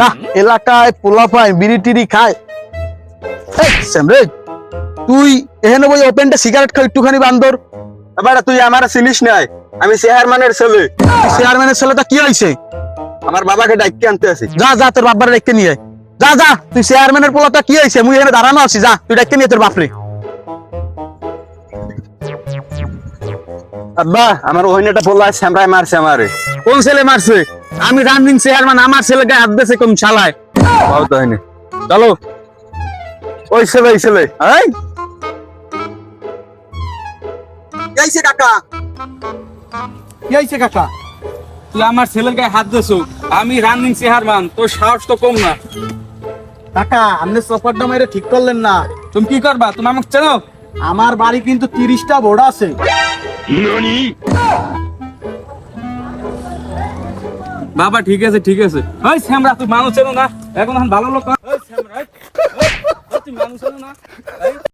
না এলাকায় পোলাপাই বিড়ি টিড়ি খায়। শ্যামরে তুই এখানে বই ওপেনটা সিগারেট খাও একটুখানি বান্দর। এবার তুই আমার চিনিস নাই, আমি চেয়ারম্যানের ছেলে। চেয়ারম্যানের ছেলেটা কি হয়েছে? আমার বাবাকে ডাইকে আনতে আছি। যা যা তোর বাপরে ডাইকে নিয়ে আয়। যা যা তুই চেয়ারম্যানের পোলাটা কি হয়েছে? মুই এখানে দাঁড়ানো আছি, যা তুই ডাইকে নিয়ে তোর বাপরে। আব্বা আমার ওইনাটা বললা স্যামরাই মারছে আমারে। কোন ছেলে মারছে? আমি রানিং চেয়ারম্যান, আমার ছেলেকে হাত দিয়েছে কোন শালায়? বাবা তো হয়নি। চলো ওই ছেলে এই এইছে কাকা। কি হয়েছে কাকা? তুই আমার ছেলের গায়ে হাত দিয়েছো, আমি রানিং চেয়ারম্যান, তোর সাহস তো কম না। কাকা আপনি চপারটা মেরে ঠিক করলেন না। তুমি কি করবা? তুমি আমাকে চেনো? আমার বাড়ি কিন্তু 30টা ভোট আছে। বাবা ঠিক আছে ঠিক আছে। ওই শ্যামরা তুই মানুষ চেনো না, এখন ভালো লোক। ওই শ্যামরা, তুই মানুষ চেনো না।